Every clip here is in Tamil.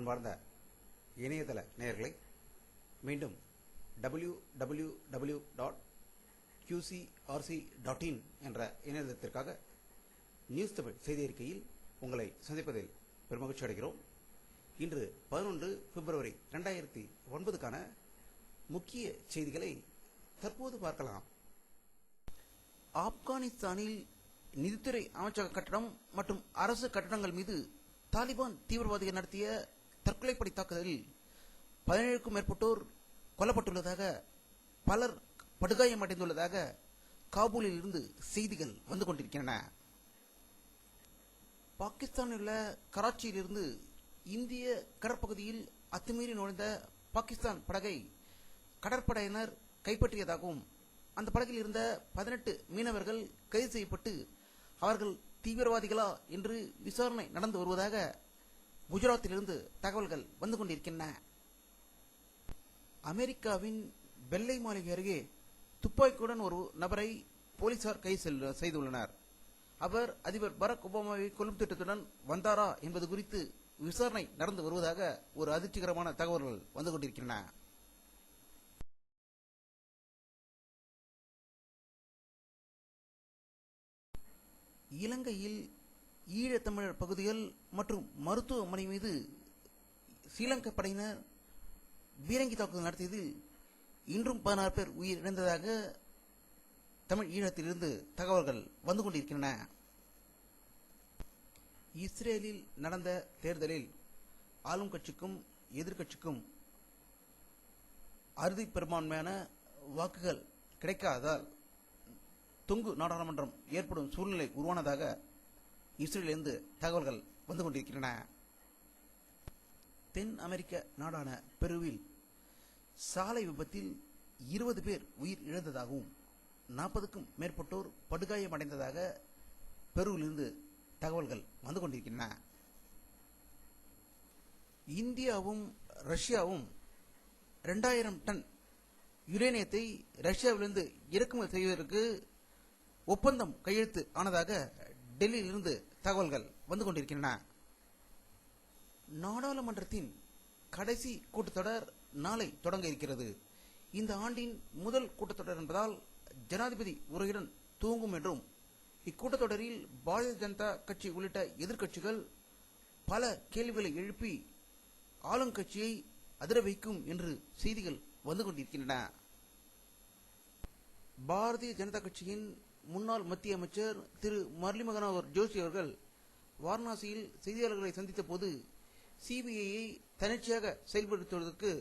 அன்பார்ந்த இணையதள நேயர்களை மீண்டும் www.qcrc.in என்ற இணையதளத்திற்காக நியூஸ் தமிழ் செய்தி அறிக்கையில் உங்களை சந்திப்பதில் பெருமகிழ்ச்சி அடைகிறோம். இன்று 11 பிப்ரவரி 2009க்கான முக்கிய செய்திகளை தற்போது பார்க்கலாம். ஆப்கானிஸ்தானில் நிதித்துறை அமைச்சக கட்டடம் மற்றும் அரசு கட்டடங்கள் மீது தாலிபான் தீவிரவாதிகள் நடத்திய தற்கொலைப்படை தாக்குதலில் 17க்கும் மேற்பட்டோர் கொல்லப்பட்டுள்ளதாக, பலர் படுகாயமடைந்துள்ளதாக காபூலில் இருந்து செய்திகள் வந்து கொண்டிருக்கின்றன. பாகிஸ்தானில் உள்ள கராச்சியிலிருந்து இந்திய கடற்பகுதியில் அத்துமீறி நுழைந்த பாகிஸ்தான் படகை கடற்படையினர் கைப்பற்றியதாகவும், அந்த படகில் இருந்த 18 மீனவர்கள் கைது செய்யப்பட்டு அவர்கள் தீவிரவாதிகளா என்று விசாரணை நடந்து வருவதாக குஜராத்திலிருந்து தகவல்கள் வந்து கொண்டிருக்கின்றன. அமெரிக்காவின் வெள்ளை மாளிகை அருகே துப்பாக்கியுடன் ஒரு நபரை போலீசார் கைது செய்துள்ளனர். அவர் அதிபர் பராக் ஒபாமாவை கொல்லும் திட்டத்துடன் வந்தாரா என்பது குறித்து விசாரணை நடந்து வருவதாக ஒரு அதிர்ச்சிகரமான தகவல்கள் வந்து கொண்டிருக்கின்றன. இலங்கையில் ஈழத்தமிழர் பகுதிகள் மற்றும் மருத்துவமனை மீது ஸ்ரீலங்கா படையினர் பீரங்கி தாக்குதல் நடத்தியதில் இன்றும் 16 பேர் உயிரிழந்ததாக தமிழ் ஈழத்திலிருந்து தகவல்கள் வந்து கொண்டிருக்கின்றன. இஸ்ரேலில் நடந்த தேர்தலில் ஆளும் கட்சிக்கும் எதிர்கட்சிக்கும் அறுதி பெரும்பான்மையான வாக்குகள் கிடைக்காததால் தொங்கு நாடாளுமன்றம் ஏற்படும் சூழ்நிலை உருவானதாக இஸ்ரேலிலிருந்து தகவல்கள் வந்து கொண்டிருக்கின்றன. தென் அமெரிக்க நாடான பெருவில் சாலை விபத்தில் 20 பேர் உயிர் இழந்ததாகவும் 40க்கும் மேற்பட்டோர் படுகாயமடைந்ததாக பெருவிலிருந்து தகவல்கள் வந்து கொண்டிருக்கின்றன. இந்தியாவும் ரஷ்யாவும் 2000 டன் யுரேனியத்தை ரஷ்யாவிலிருந்து இறக்குமதி செய்வதற்கு ஒப்பந்தம் கையெழுத்து ஆனதாக டெல்லியிலிருந்து தகவல்கள் வந்து கொண்டிருக்கின்றன. நாடாளுமன்றத்தின் கடைசி கூட்டத்தொடர் நாளை தொடங்க இருக்கிறது. இந்த ஆண்டின் முதல் கூட்டத்தொடர் என்பதால் ஜனாதிபதி உரையுடன் துவங்கும் என்றும், இக்கூட்டத்தொடரில் பாரதிய ஜனதா கட்சி உள்ளிட்ட எதிர்க்கட்சிகள் பல கேள்விகளை எழுப்பி ஆளுங்கட்சியை அதிர வைக்கும் என்று செய்திகள் வந்து கொண்டிருக்கின்றன. பாரதிய ஜனதா கட்சியின் முன்னாள் மத்திய அமைச்சர் திரு முரளி மனோகர் ஜோஷி அவர்கள் வாரணாசியில் செய்தியாளர்களை சந்தித்த போது சிபிஐயை தன்னிச்சையாக செயல்படுத்துவதற்கு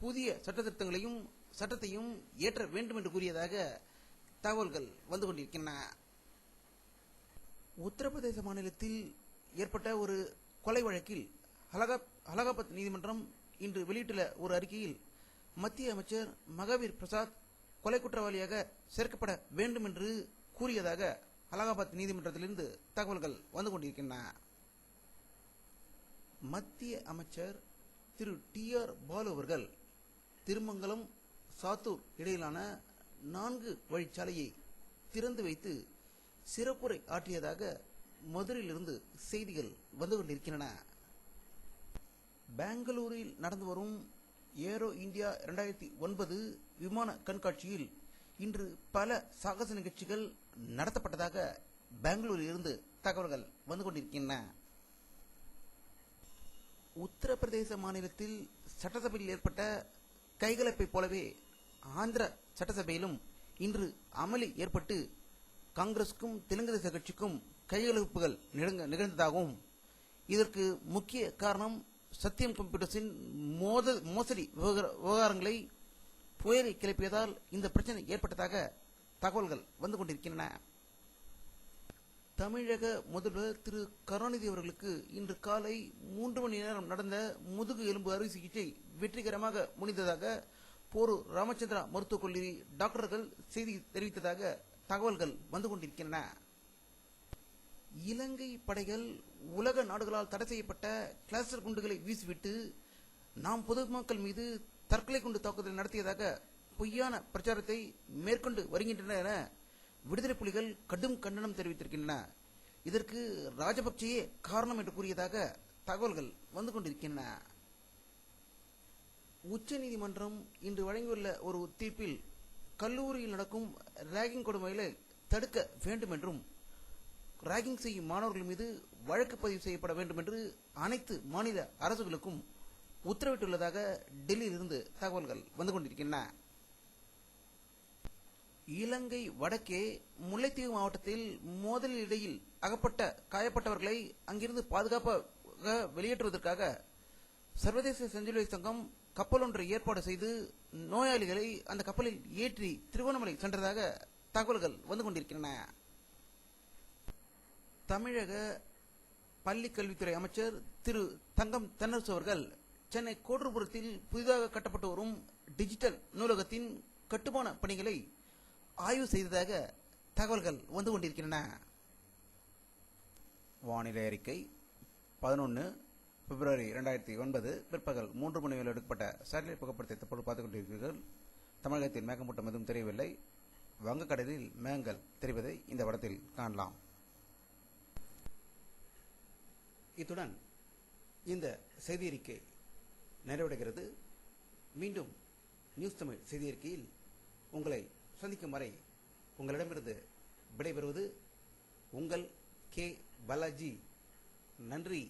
புதிய சட்டத்திருத்தங்களையும் சட்டத்தையும் ஏற்ற வேண்டும் என்று கூறியதாக தகவல்கள் வந்து கொண்டிருக்கின்றன. உத்தரப்பிரதேச மாநிலத்தில் ஏற்பட்ட ஒரு கொலை வழக்கில் அலகாபாத் நீதிமன்றம் இன்று வெளியிட்டுள்ள ஒரு அறிக்கையில் மத்திய அமைச்சர் மகாவீர் பிரசாத் கொலை குற்றவாளியாக சேர்க்கப்பட வேண்டும் என்று கூறியதாக அலகாபாத் நீதிமன்றத்திலிருந்து தகவல்கள் வந்து கொண்டிருக்கின்றன. மத்திய அமைச்சர் திரு TR பாலு அவர்கள் திருமங்கலம் சாத்தூர் இடையிலான 4 வழிச்சாலையை திறந்து வைத்து சிறப்புரை ஆற்றியதாக மதுரையிலிருந்து செய்திகள் வந்து கொண்டிருக்கின்றன. பெங்களூரில் நடந்து வரும் ஏரோ இந்தியா 2009 விமான கண்காட்சியில் இன்று பல சாகச நிகழ்ச்சிகள் நடத்தப்பட்டதாக பெங்களூரில் இருந்து தகவல்கள் வந்து கொண்டிருக்கின்றன. உத்தரப்பிரதேச மாநிலத்தில் சட்டசபையில் ஏற்பட்ட கைகலப்பை போலவே ஆந்திர சட்டசபையிலும் இன்று அமளி ஏற்பட்டு காங்கிரசுக்கும் தெலுங்கு தேச கட்சிக்கும் கைகலப்புகள் நிகழ்ந்ததாகவும், இதற்கு முக்கிய காரணம் சத்யம் கம்ப்யூட்டர்ஸின் மோசடி விவகாரங்களை புயலை கிளப்பியதால் இந்த பிரச்சனை ஏற்பட்டதாக தகவல்கள் வந்து கொண்டிருக்கின்றன. தமிழக முதல்வர் திரு கருணாநிதி அவர்களுக்கு இன்று காலை 3 மணி நேரம் நடந்த முதுகு எலும்பு அறுவை சிகிச்சை வெற்றிகரமாக முடிந்ததாக போரூர் ராமச்சந்திரா மருத்துவக் கல்லூரி டாக்டர்கள் செய்தி தெரிவித்ததாக தகவல்கள் வந்து கொண்டிருக்கின்றன. இலங்கை படைகள் உலக நாடுகளால் தடை செய்யப்பட்ட கிளஸ்டர் குண்டுகளை வீசிவிட்டு நாம் பொதுமக்கள் மீது தற்கொலை குண்டு தாக்குதல் நடத்தியதாக பொய்யான பிரச்சாரத்தை மேற்கொண்டு வருகின்றன என விடுதலை புலிகள் கடும் கண்டனம் தெரிவித்திருக்கின்றன. இதற்கு ராஜபக்சேயே காரணம் என்று கூறியதாக தகவல்கள் வந்து கொண்டிருக்கின்றன. உச்சநீதிமன்றம் இன்று வழங்கியுள்ள ஒரு தீர்ப்பில் கல்லூரியில் நடக்கும் ராகிங் கொடுமைகளை தடுக்க வேண்டும் என்றும் ராகிங் செய்யும் மாணவர்கள் மீது வழக்கு பதிவு செய்யப்பட வேண்டும் என்று அனைத்து மாநில அரசுகளுக்கும் உத்தரவிட்டுள்ளதாக டெல்லியிலிருந்து தகவல்கள் வந்து கொண்டிருக்கின்றன. இலங்கை வடக்கே முல்லைத்தீவு மாவட்டத்தில் மோதலில் இடையில் அகப்பட்ட காயப்பட்டவர்களை அங்கிருந்து பாதுகாப்பாக வெளியேற்றுவதற்காக சர்வதேச செஞ்சிலுவை சங்கம் கப்பல் ஒன்றை ஏற்பாடு செய்து நோயாளிகளை அந்த கப்பலில் ஏற்றி திருவண்ணாமலை சென்றதாக தகவல்கள் வந்து கொண்டிருக்கின்றன. தமிழக பள்ளிக் கல்வித்துறை அமைச்சர் திரு தங்கம் தென்னரசு அவர்கள் சென்னை கோட்டூர்புரத்தில் புதிதாக கட்டப்பட்டு வரும் டிஜிட்டல் நூலகத்தின் கட்டுமான பணிகளை ஆய்வு செய்ததாக தகவல்கள் வந்து கொண்டிருக்கின்றன. வானிலை அறிக்கை 11 பிப்ரவரி 2009 பிற்பகல் 3 மணி வரை எடுக்கப்பட்ட சேட்டலைட் புகைப்படத்தை தற்போது பார்த்துக் கொண்டிருக்கிறீர்கள். தமிழகத்தில் மேகமூட்டம் எதுவும் தெரியவில்லை. வங்கக்கடலில் மேகங்கள் தெரிவதை இந்த படத்தில் காணலாம். இத்துடன் இந்த செய்தி அறிக்கை நிறைவடைகிறது. மீண்டும் நியூஸ் தமிழ் செய்தி அறிக்கையில் உங்களை சந்திக்கும் வரை உங்களிடமிருந்து விடைபெறுவது உங்கள் கே பாலாஜி. நன்றி.